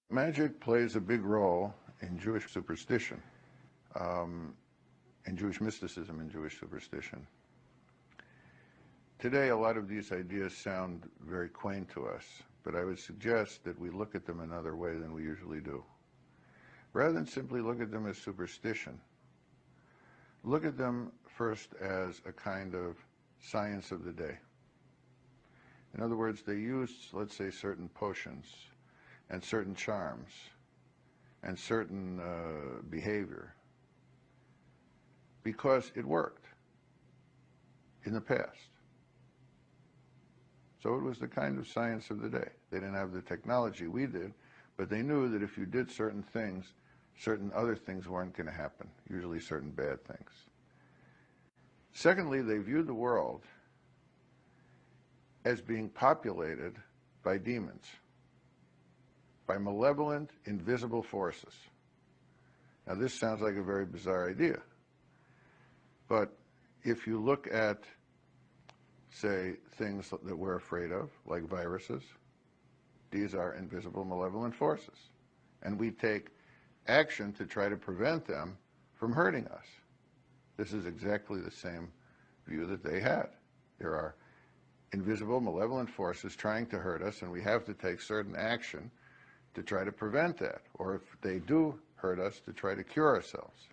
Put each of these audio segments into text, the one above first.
Magic plays a big role in Jewish superstition, in Jewish mysticism and Jewish superstition. Today, a lot of these ideas sound very quaint to us, but I would suggest that we look at them another way than we usually do. Rather than simply look at them as superstition, look at them first as a kind of science of the day. In other words, they used, let's say, certain potions and certain charms and certain behavior because it worked in the past. So it was the kind of science of the day. They didn't have the technology we did, but they knew that if you did certain things, certain other things weren't going to happen, usually certain bad things. Secondly, they viewed the world as being populated by demons, by malevolent, invisible forces. Now, this sounds like a very bizarre idea, but if you look at, say, things that we're afraid of, like viruses, these are invisible, malevolent forces, and we take action to try to prevent them from hurting us. This is exactly the same view that they had. There are invisible, malevolent forces trying to hurt us, and we have to take certain action to try to prevent that, or if they do hurt us, to try to cure ourselves.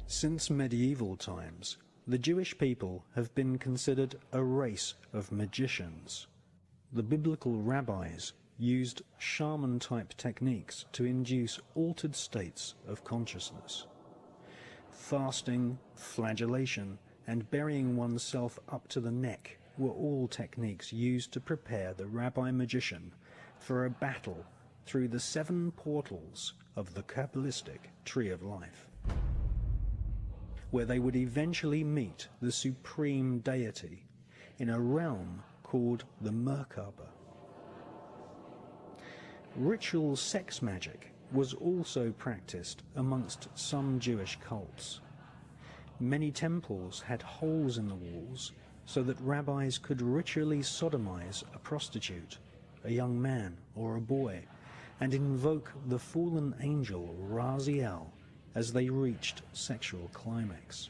Since medieval times, the Jewish people have been considered a race of magicians. The biblical rabbis used shaman-type techniques to induce altered states of consciousness. Fasting, flagellation, and burying oneself up to the neck were all techniques used to prepare the rabbi-magician for a battle through the 7 portals of the Kabbalistic Tree of Life, where they would eventually meet the supreme deity in a realm called the Merkaba. Ritual sex magic was also practiced amongst some Jewish cults. Many temples had holes in the walls so that rabbis could ritually sodomize a prostitute, a young man or a boy, and invoke the fallen angel Raziel as they reached sexual climax.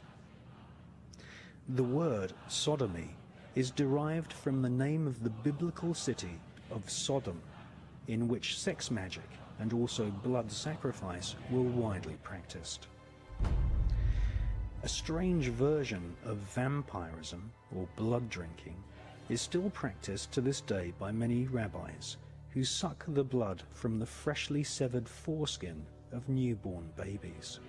The word sodomy is derived from the name of the biblical city of Sodom, in which sex magic and also blood sacrifice were widely practiced. A strange version of vampirism, or blood drinking, is still practiced to this day by many rabbis who suck the blood from the freshly severed foreskin of newborn babies.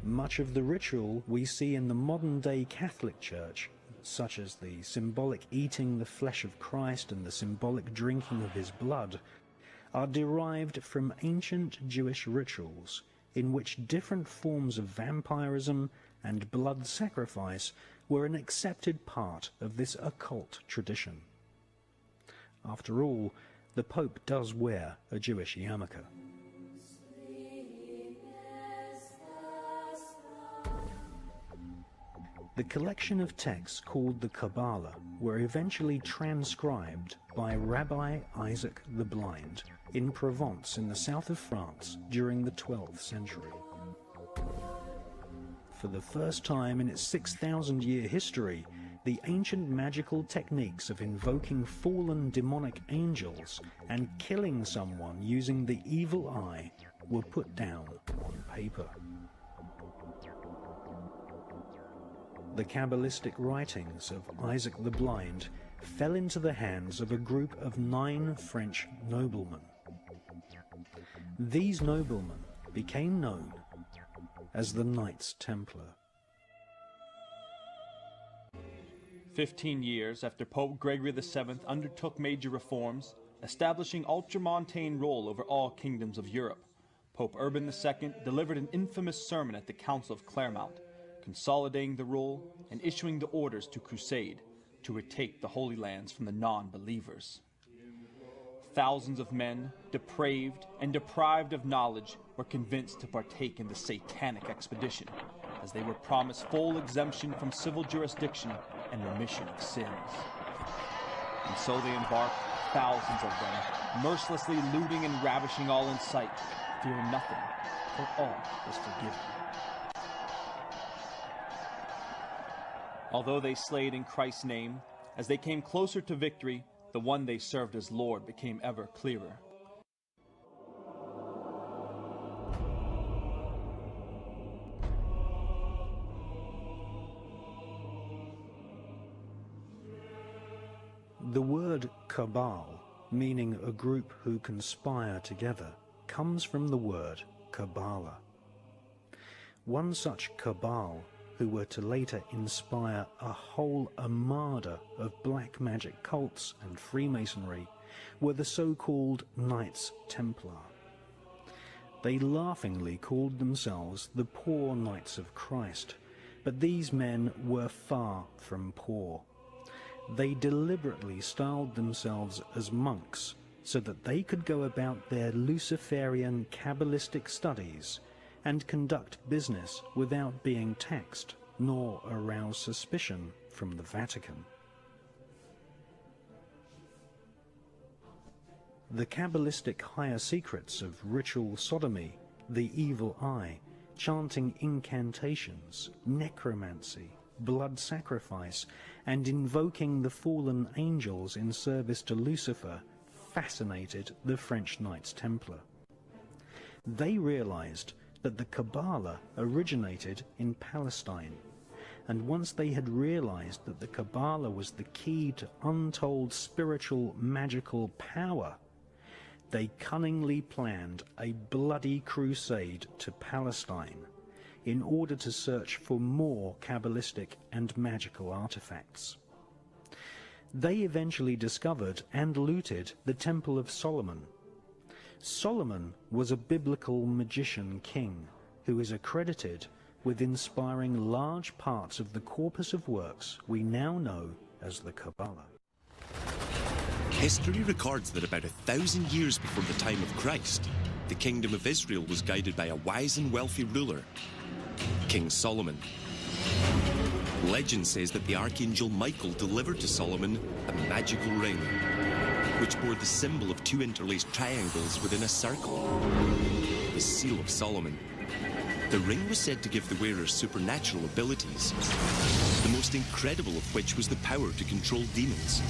Much of the ritual we see in the modern-day Catholic Church, such as the symbolic eating the flesh of Christ and the symbolic drinking of his blood, are derived from ancient Jewish rituals in which different forms of vampirism and blood sacrifice were an accepted part of this occult tradition. After all, the Pope does wear a Jewish yarmulke. The collection of texts called the Kabbalah were eventually transcribed by Rabbi Isaac the Blind in Provence in the south of France during the 12th century. For the first time in its 6,000-year history, the ancient magical techniques of invoking fallen demonic angels and killing someone using the evil eye were put down on paper. The Kabbalistic writings of Isaac the Blind fell into the hands of a group of 9 French noblemen. These noblemen became known as the Knights Templar. 15 years after Pope Gregory VII undertook major reforms, establishing ultramontane rule over all kingdoms of Europe, Pope Urban II delivered an infamous sermon at the Council of Clermont, consolidating the rule and issuing the orders to crusade, to retake the Holy Lands from the non-believers. Thousands of men, depraved and deprived of knowledge, were convinced to partake in the satanic expedition, as they were promised full exemption from civil jurisdiction and remission of sins. And so they embarked, thousands of them, mercilessly looting and ravishing all in sight, fearing nothing, for all was forgiven. Although they slayed in Christ's name, as they came closer to victory, the one they served as Lord became ever clearer. The word cabal, meaning a group who conspire together, comes from the word Kabbalah. One such cabal, who were to later inspire a whole armada of black magic cults and Freemasonry, were the so-called Knights Templar. They laughingly called themselves the Poor Knights of Christ, but these men were far from poor. They deliberately styled themselves as monks so that they could go about their Luciferian Kabbalistic studies and conduct business without being taxed nor arouse suspicion from the Vatican. The Kabbalistic higher secrets of ritual sodomy, the evil eye, chanting incantations, necromancy, blood sacrifice, and invoking the fallen angels in service to Lucifer fascinated the French Knights Templar. They realized that the Kabbalah originated in Palestine, and once they had realized that the Kabbalah was the key to untold spiritual magical power, they cunningly planned a bloody crusade to Palestine in order to search for more Kabbalistic and magical artifacts. They eventually discovered and looted the Temple of Solomon. Solomon was a biblical magician king who is accredited with inspiring large parts of the corpus of works we now know as the Kabbalah. History records that about 1,000 years before the time of Christ, the kingdom of Israel was guided by a wise and wealthy ruler, King Solomon. Legend says that the archangel Michael delivered to Solomon a magical ring, which bore the symbol of two interlaced triangles within a circle, the seal of Solomon. The ring was said to give the wearer supernatural abilities, the most incredible of which was the power to control demons.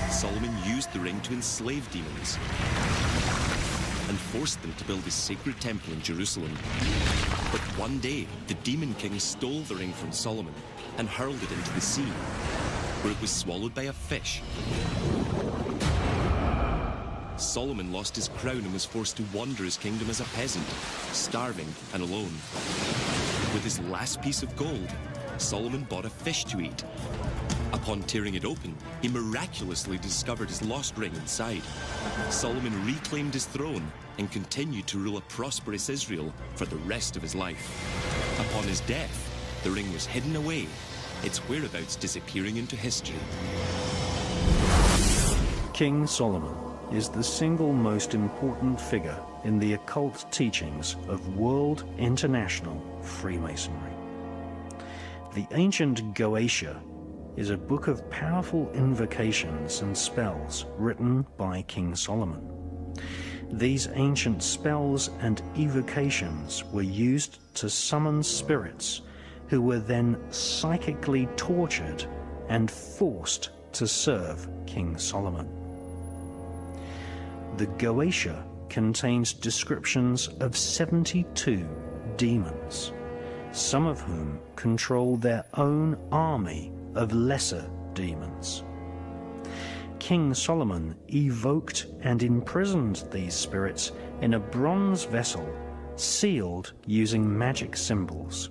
Solomon used the ring to enslave demons and forced them to build a sacred temple in Jerusalem. But one day, the demon king stole the ring from Solomon and hurled it into the sea, where it was swallowed by a fish. Solomon lost his crown and was forced to wander his kingdom as a peasant, starving and alone. With his last piece of gold, Solomon bought a fish to eat. Upon tearing it open, he miraculously discovered his lost ring inside. Solomon reclaimed his throne and continued to rule a prosperous Israel for the rest of his life. Upon his death, the ring was hidden away, its whereabouts disappearing into history. King Solomon is the single most important figure in the occult teachings of World International Freemasonry. The ancient Goetia is a book of powerful invocations and spells written by King Solomon. These ancient spells and evocations were used to summon spirits who were then psychically tortured and forced to serve King Solomon. The Goetia contains descriptions of 72 demons, some of whom control their own army of lesser demons. King Solomon evoked and imprisoned these spirits in a bronze vessel sealed using magic symbols.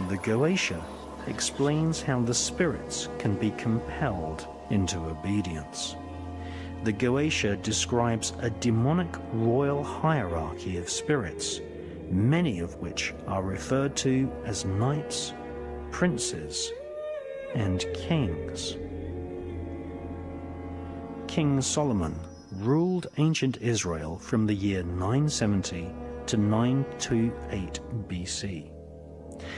The Goetia explains how the spirits can be compelled into obedience. the Goetia describes a demonic royal hierarchy of spirits, many of which are referred to as knights, princes, and kings. King Solomon ruled ancient Israel from the year 970 to 928 BC.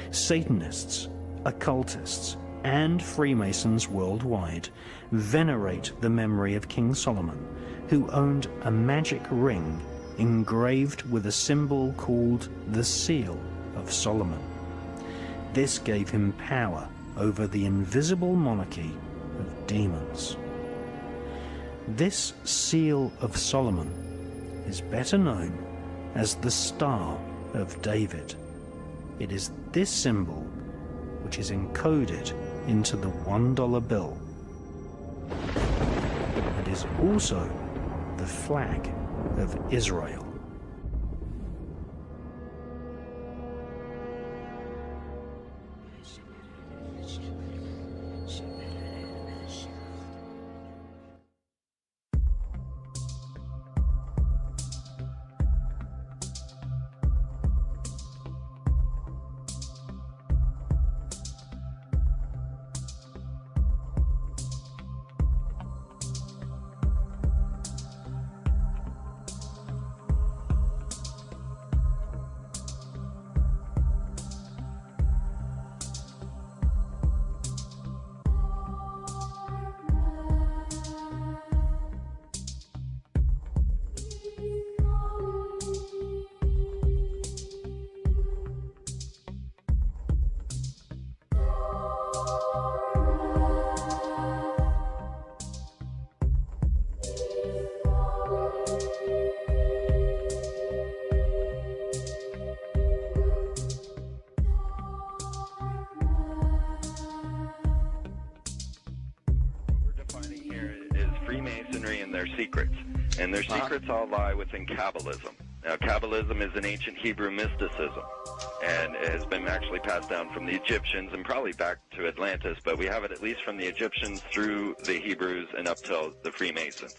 Satanists, occultists, and Freemasons worldwide venerate the memory of King Solomon, who owned a magic ring engraved with a symbol called the Seal of Solomon. This gave him power over the invisible monarchy of demons. This Seal of Solomon is better known as the Star of David. It is this symbol which is encoded into the $1 bill. It is also the flag of Israel. Freemasonry and their secrets. And their secrets all lie within Kabbalism. Now, Kabbalism is an ancient Hebrew mysticism, and it has been actually passed down from the Egyptians and probably back to Atlantis, but we have it at least from the Egyptians through the Hebrews and up till the Freemasons.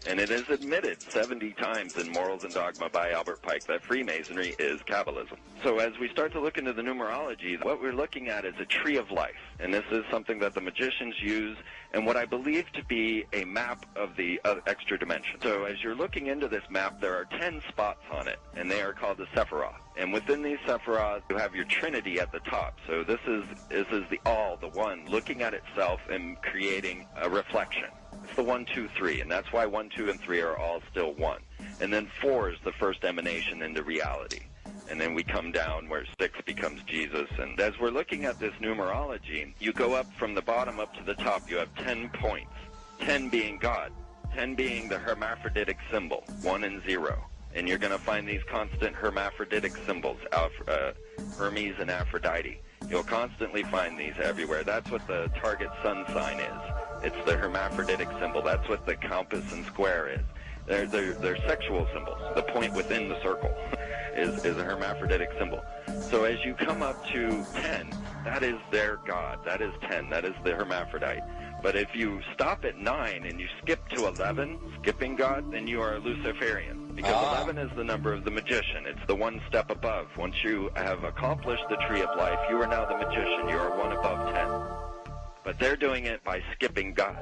And it is admitted 70 times in Morals and Dogma by Albert Pike that Freemasonry is Kabbalism. So as we start to look into the numerology, what we're looking at is a tree of life. And this is something that the magicians use, and what I believe to be a map of the extra dimension. So as you're looking into this map, there are 10 spots on it, and they are called the Sephiroth. And within these Sephiroth, you have your Trinity at the top. So this is the all, the one, looking at itself and creating a reflection. It's the 1, 2, 3, and that's why 1, 2, and 3 are all still 1. And then 4 is the first emanation into reality. And then we come down where 6 becomes Jesus. And as we're looking at this numerology, you go up from the bottom up to the top. You have 10 points, 10 being God, 10 being the hermaphroditic symbol, 1 and 0. And you're going to find these constant hermaphroditic symbols, Hermes and Aphrodite. You'll constantly find these everywhere. That's what the target sun sign is. It's the hermaphroditic symbol. That's what the compass and square is. They're sexual symbols. The point within the circle is a hermaphroditic symbol. So as you come up to 10, that is their God. That is 10. That is the hermaphrodite. But if you stop at 9 and you skip to 11, skipping God, then you are a Luciferian. Because 11 is the number of the magician. It's the one step above. Once you have accomplished the tree of life, you are now the magician. You are one above 10. But they're doing it by skipping God.